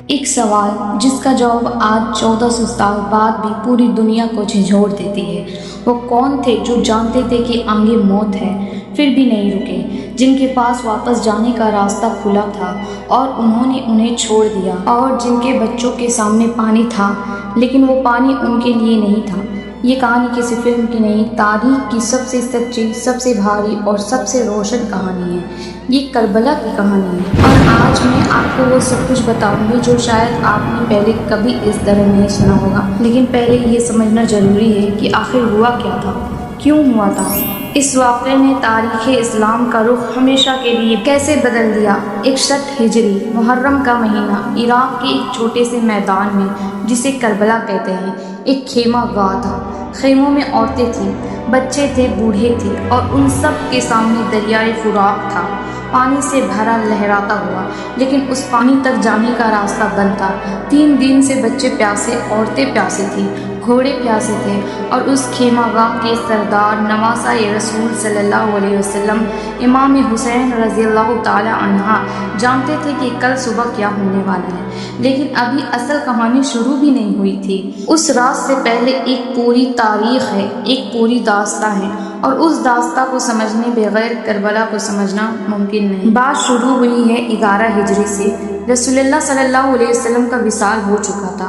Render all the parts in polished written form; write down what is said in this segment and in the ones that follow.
ایک سوال جس کا جواب آج 1400 سال بعد بھی پوری دنیا کو جھنجھوڑ دیتی ہے۔ وہ کون تھے جو جانتے تھے کہ آگے موت ہے پھر بھی نہیں رکے، جن کے پاس واپس جانے کا راستہ کھلا تھا اور انہوں نے انہیں چھوڑ دیا، اور جن کے بچوں کے سامنے پانی تھا لیکن وہ پانی ان کے لیے نہیں تھا۔ یہ کہانی کسی فلم کی نہیں، تاریخ کی سب سے سچی، سب سے بھاری اور سب سے روشن کہانی ہے۔ یہ کربلا کی کہانی ہے، اور آج میں آپ کو وہ سب کچھ بتاؤں گی جو شاید آپ نے پہلے کبھی اس طرح نہیں سنا ہوگا، لیکن پہلے یہ سمجھنا ضروری ہے کہ آخر ہوا کیا تھا، کیوں ہوا تھا۔ اس واقعے نے تاریخ اسلام کا رخ ہمیشہ کے لیے کیسے بدل دیا۔ 61 ہجری محرم کا مہینہ، عراق کے ایک چھوٹے سے میدان میں جسے کربلا کہتے ہیں، ایک خیمہ گاہ تھا۔ خیموں میں عورتیں تھیں، بچے تھے، بوڑھے تھے، اور ان سب کے سامنے دریائے فرات تھا، پانی سے بھرا لہراتا ہوا، لیکن اس پانی تک جانے کا راستہ بند تھا۔ 3 دن سے بچے پیاسے، عورتیں پیاسی تھیں، گھوڑے پیاسے تھے، اور اس خیمہ گاہ کے سردار نواسہ رسول صلی اللہ علیہ وسلم امام حسین رضی اللہ تعالی عنہ جانتے تھے کہ کل صبح کیا ہونے والا ہے، لیکن ابھی اصل کہانی شروع بھی نہیں ہوئی تھی۔ اس رات سے پہلے ایک پوری تاریخ ہے، ایک پوری داستان ہے، اور اس داستان کو سمجھنے بغیر کربلا کو سمجھنا ممکن نہیں۔ بات شروع ہوئی ہے 11 ہجری سے۔ رسول اللہ صلی اللہ علیہ وسلم کا وصال ہو چکا تھا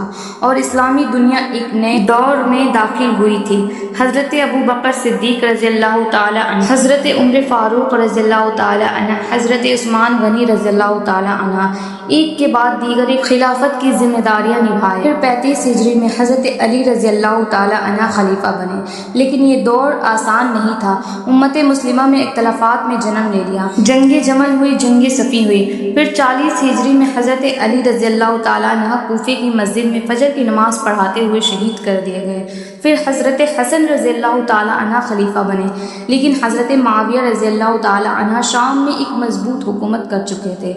اور اسلامی دنیا ایک نئے دور میں داخل ہوئی تھی۔ حضرت ابوبکر صدیق رضی اللہ تعالی عنہ، حضرت عمر فاروق رضی اللہ تعالی عنہ، حضرت عثمان غنی رضی اللہ تعالی عنہ ایک کے بعد دیگر خلافت کی ذمہ داریاں نبھائے۔ پھر 35 ہجری میں حضرت علی رضی اللہ تعالی عنہ خلیفہ بنے، لیکن یہ دور آسان نہیں تھا۔ امت مسلمہ میں اختلافات میں جنم لے لیا، جنگ جمل ہوئی، جنگ صفین ہوئی۔ پھر 40 ہجری میں حضرت علی رضی اللہ تعالیٰ عنہ کوفے کی مسجد میں فجر کی نماز پڑھاتے ہوئے شہید کر دیے گئے۔ پھر حضرت حسن رضی اللہ تعالیٰ عنہ خلیفہ بنے، لیکن حضرت معاویہ رضی اللہ تعالیٰ عنہ شام میں ایک مضبوط حکومت کر چکے تھے۔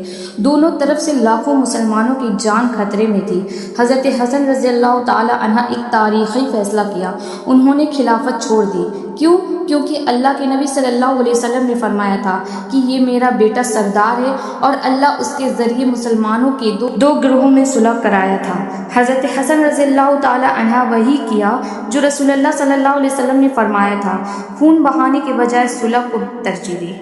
دونوں طرف سے لاکھوں مسلمانوں کی جان خطرے میں تھی۔ حضرت حسن رضی اللہ تعالیٰ عنہ ایک تاریخی فیصلہ کیا، انہوں نے خلافت چھوڑ دی۔ کیوں؟ کیونکہ اللہ کے نبی صلی اللہ علیہ وسلم نے فرمایا تھا کہ یہ میرا بیٹا سردار ہے، اور اللہ اس کے ذریعے مسلمانوں کے دو گروہوں میں صلح کرایا تھا۔ حضرت حسن رضی اللہ تعالی عنہ وہی کیا جو رسول اللہ صلی اللہ علیہ وسلم نے فرمایا تھا، خون بہانے کے بجائے صلح کو ترجیح دی۔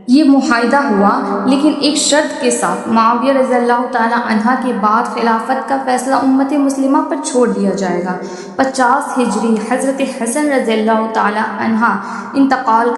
یہ معاہدہ ہوا، لیکن ایک شرط کے ساتھ، معاویہ رضی اللہ تعالی عنہ کے بعد خلافت کا فیصلہ امت مسلمہ پر چھوڑ دیا جائے گا۔ 50 ہجری حضرت حسن رضی اللہ تعالی عنہ انتقال